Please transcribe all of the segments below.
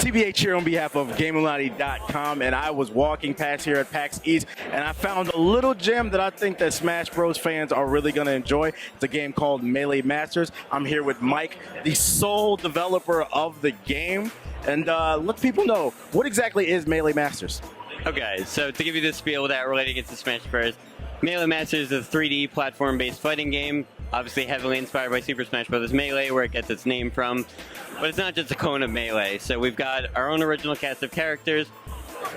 TBH here on behalf of Illuminaughty.com, and I was walking past here at Pax East, and I found a little gem that I think that Smash Bros. Fans are really going to enjoy. It's a game called Melee Masters. I'm here with Mike, the sole developer of the game, and let people know, what exactly is Melee Masters? Okay, so to give you the spiel without relating it to Smash Bros., Melee Masters is a 3D platform-based fighting game, obviously heavily inspired by Super Smash Bros. Melee, where it gets its name from. But it's not just a clone of Melee. So we've got our own original cast of characters,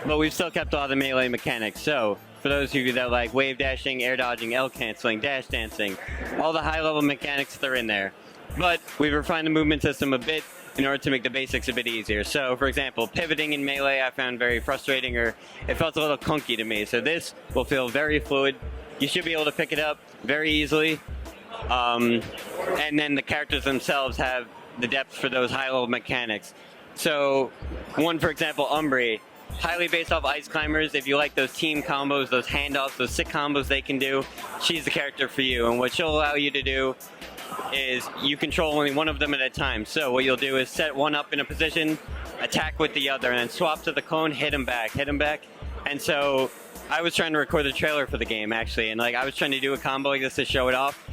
but we've still kept all the Melee mechanics. So for those of you that like wave dashing, air dodging, L canceling, dash dancing, all the high-level mechanics that are in there. But we've refined the movement system a bit in order to make the basics a bit easier. So, for example, pivoting in Melee I found very frustrating, or it felt a little clunky to me. So this will feel very fluid. You should be able to pick it up very easily. And then the characters themselves have the depth for those high-level mechanics. So, one, for example, Umbri, highly based off Ice Climbers. If you like those team combos, those handoffs, those sick combos they can do, she's the character for you. And what she'll allow you to do is you control only one of them at a time. So what you'll do is set one up in a position, attack with the other, and then swap to the clone, hit him back. And so I was trying to record the trailer for the game, actually, and I was trying to do a combo like this to show it off.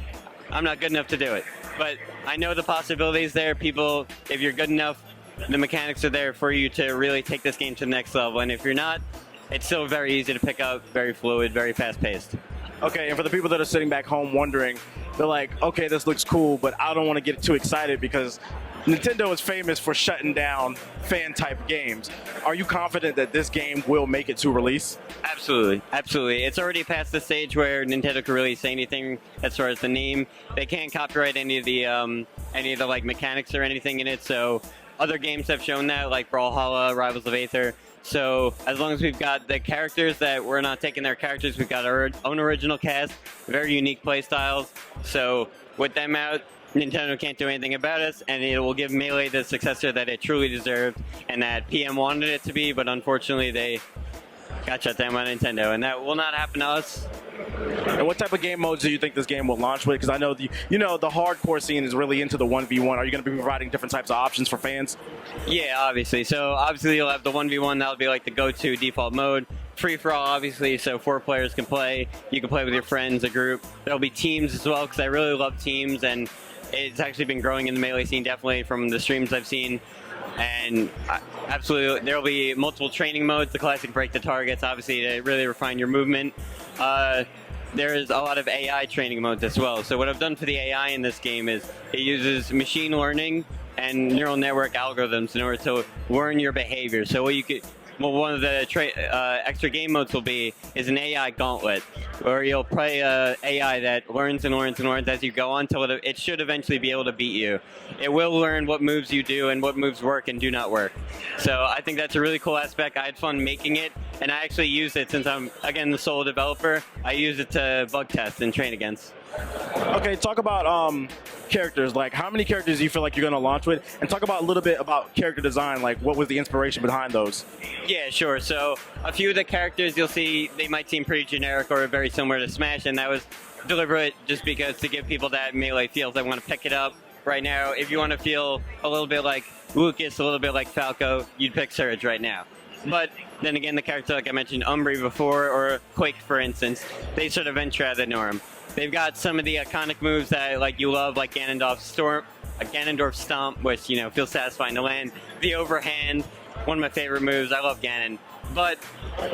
I'm not good enough to do it, but I know the possibilities there. People, if you're good enough, the mechanics are there for you to really take this game to the next level. And if you're not, it's still very easy to pick up, very fluid, very fast-paced. Okay, and for the people that are sitting back home wondering, they're like, okay, this looks cool, but I don't want to get too excited because Nintendo is famous for shutting down fan-type games. Are you confident that this game will make it to release? Absolutely, absolutely. It's already past the stage where Nintendo can really say anything as far as the name. They can't copyright any of the mechanics or anything in it. So other games have shown that, like Brawlhalla, Rivals of Aether. So as long as we've got the characters that we're not taking their characters, we've got our own original cast, very unique play styles. So with them out, Nintendo can't do anything about us, and it will give Melee the successor that it truly deserved and that PM wanted it to be, but unfortunately they got shut down by Nintendo, and that will not happen to us. And what type of game modes do you think this game will launch with? Because I know the hardcore scene is really into the 1v1. Are you going to be providing different types of options for fans? Yeah, obviously. So obviously you'll have the 1v1. That'll be like the go-to default mode. Free-for-all, obviously, so 4 players can play. You can play with your friends, a group. There'll be teams as well, because I really love teams, and it's actually been growing in the Melee scene, definitely from the streams I've seen. And absolutely, there will be multiple training modes, the classic break the targets, obviously, to really refine your movement. There is a lot of AI training modes as well. So what I've done for the AI in this game is it uses machine learning and neural network algorithms in order to learn your behavior. So what you could... Well, one of the extra game modes will be is an AI gauntlet, where you'll play AI that learns and learns and learns as you go on until it should eventually be able to beat you. It will learn what moves you do and what moves work and do not work. So I think that's a really cool aspect. I had fun making it, and I actually used it since I'm, again, the sole developer. I use it to bug test and train against. Okay, talk about characters. Like, how many characters do you feel like you're going to launch with? And talk about a little bit about character design. Like, what was the inspiration behind those? Yeah, sure. So a few of the characters you'll see, they might seem pretty generic or very similar to Smash, and that was deliberate just because to give people that Melee feels they want to pick it up. Right now, if you want to feel a little bit like Lucas, a little bit like Falco, you'd pick Surge right now. But then again, the character, like I mentioned, Umbri before, or Quake, for instance, they sort of venture out of the norm. They've got some of the iconic moves that you love, like Ganondorf Stomp, which feels satisfying to land. The overhand, one of my favorite moves. I love Ganon, but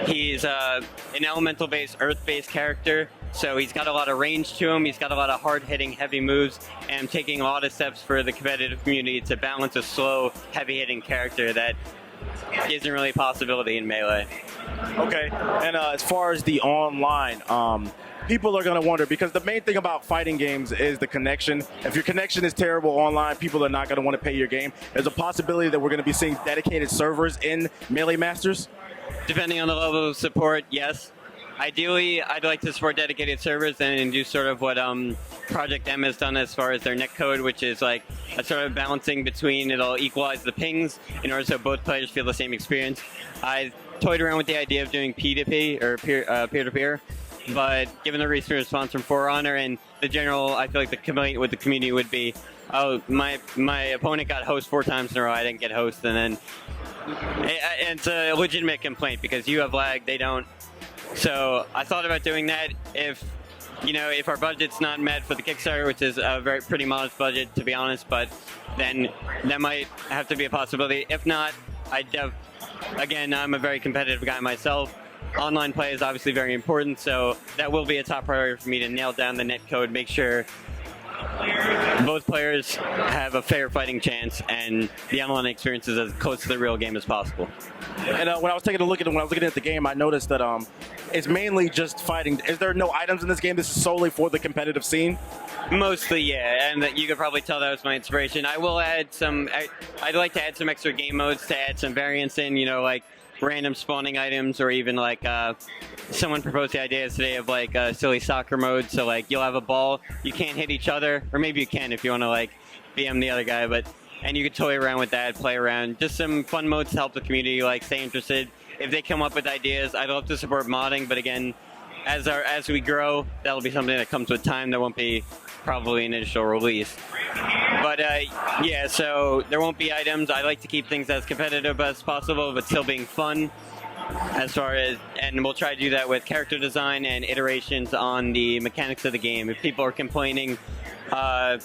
he's an elemental-based, earth-based character, so he's got a lot of range to him. He's got a lot of hard-hitting, heavy moves, and I'm taking a lot of steps for the competitive community to balance a slow, heavy-hitting character that isn't really a possibility in Melee. Okay, and as far as the online, people are going to wonder, because the main thing about fighting games is the connection. If your connection is terrible online, people are not going to want to pay your game. There's a possibility that we're going to be seeing dedicated servers in Melee Masters? Depending on the level of support, yes. Ideally, I'd like to support dedicated servers and do sort of what Project M has done as far as their netcode, which is like a sort of balancing between, it'll equalize the pings in order so both players feel the same experience. I toyed around with the idea of doing P2P, or peer-to-peer, but given the recent response from For Honor and the general, I feel like the complaint with the community would be, oh, my opponent got host 4 times in a row. I didn't get host, and then it's a legitimate complaint because you have lag, they don't. So I thought about doing that if our budget's not met for the Kickstarter, which is a pretty modest budget, to be honest, but then that might have to be a possibility. If not, again, I'm a very competitive guy myself. Online play is obviously very important, so that will be a top priority for me to nail down the net code, make sure both players have a fair fighting chance, and the online experience is as close to the real game as possible. And when I was looking at the game, I noticed that it's mainly just fighting. Is there no items in this game? This is solely for the competitive scene? Mostly, yeah, and you could probably tell that was my inspiration. I will add some. I'd like to add some extra game modes to add some variance in. Like random spawning items, or even like someone proposed the idea today of like a silly soccer mode. So like you'll have a ball, you can't hit each other, or maybe you can if you want to like BM the other guy, and you could toy around with that, play around. Just some fun modes to help the community like stay interested. If they come up with ideas, I'd love to support modding, but again, as we grow, that'll be something that comes with time. There won't be probably an initial release. But yeah, so there won't be items. I like to keep things as competitive as possible, but still being fun. And we'll try to do that with character design and iterations on the mechanics of the game. If people are complaining, I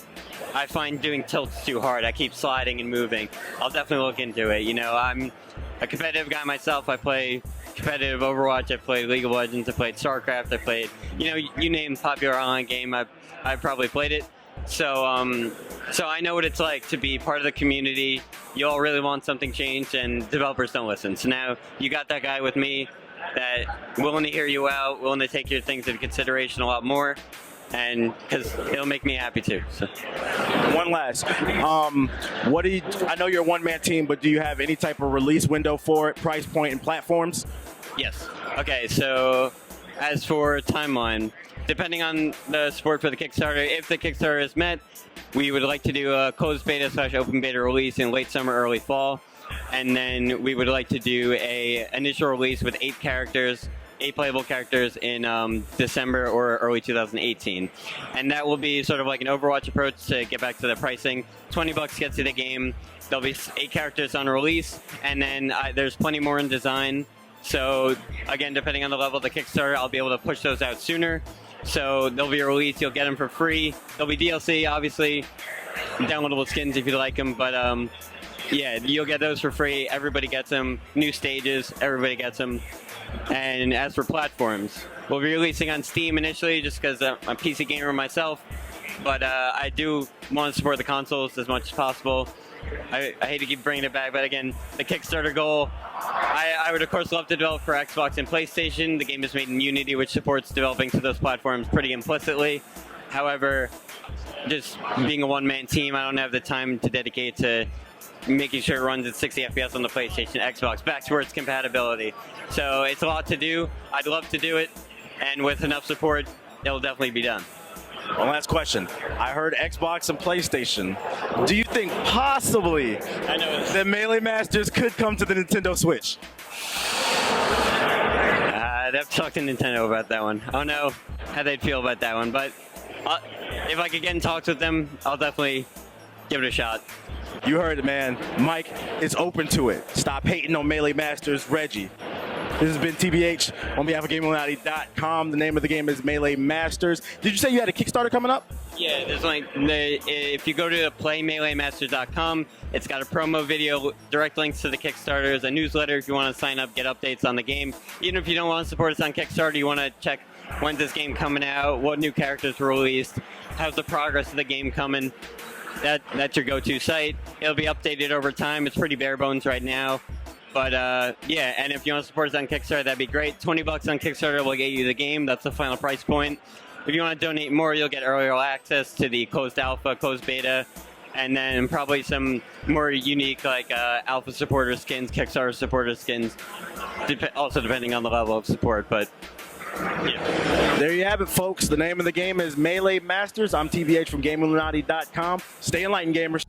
find doing tilts too hard. I keep sliding and moving. I'll definitely look into it. I'm a competitive guy myself. I play competitive Overwatch. I played League of Legends. I played StarCraft. I played, you name popular online game, I've probably played it. So I know what it's like to be part of the community. You all really want something changed, and developers don't listen. So now you got that guy with me that willing to hear you out, willing to take your things into consideration a lot more, and because it'll make me happy too. So. One last, I know you're a one-man team, but do you have any type of release window for it, price point, and platforms? Yes. Okay, so as for timeline, depending on the support for the Kickstarter, if the Kickstarter is met, we would like to do a closed beta / open beta release in late summer, early fall. And then we would like to do a initial release with 8 playable characters in December or early 2018. And that will be sort of like an Overwatch approach to get back to the pricing. $20 gets you the game. There'll be 8 characters on release, and then there's plenty more in design. So again, depending on the level of the Kickstarter, I'll be able to push those out sooner. So there'll be a release, you'll get them for free. There'll be DLC, obviously, downloadable skins if you like them, but yeah, you'll get those for free. Everybody gets them. New stages, everybody gets them. And as for platforms, we'll be releasing on Steam initially just because I'm a PC gamer myself, but I do want to support the consoles as much as possible. I hate to keep bringing it back, but again, the Kickstarter goal, I would of course love to develop for Xbox and PlayStation. The game is made in Unity, which supports developing to those platforms pretty implicitly. However, just being a one-man team, I don't have the time to dedicate to making sure it runs at 60 FPS on the PlayStation, Xbox, backwards compatibility. So it's a lot to do. I'd love to do it, and with enough support, it'll definitely be done. One last question. I heard Xbox and PlayStation. Do you think possibly that Melee Masters could come to the Nintendo Switch? I'd have to talk to Nintendo about that one. I don't know how they'd feel about that one, but if I could get in talks with them, I'll definitely give it a shot. You heard it, man. Mike is open to it. Stop hating on Melee Masters, Reggie. This has been TBH on behalf of Illuminaughty.com. The name of the game is Melee Masters. Did you say you had a Kickstarter coming up? Yeah, there's if you go to playmeleemasters.com, it's got a promo video, direct links to the Kickstarter, there's a newsletter if you want to sign up, get updates on the game. Even if you don't want to support us on Kickstarter, you want to check when's this game coming out, what new characters were released, how's the progress of the game coming. That's your go-to site. It'll be updated over time. It's pretty bare bones right now. But yeah, and if you want to support us on Kickstarter, that'd be great. $20 on Kickstarter will get you the game. That's the final price point. If you want to donate more, you'll get earlier access to the closed alpha, closed beta, and then probably some more unique like alpha supporter skins, Kickstarter supporter skins, also depending on the level of support. But yeah. There you have it, folks. The name of the game is Melee Masters. I'm TBH from GameIlluminaughty.com. Stay enlightened, gamers.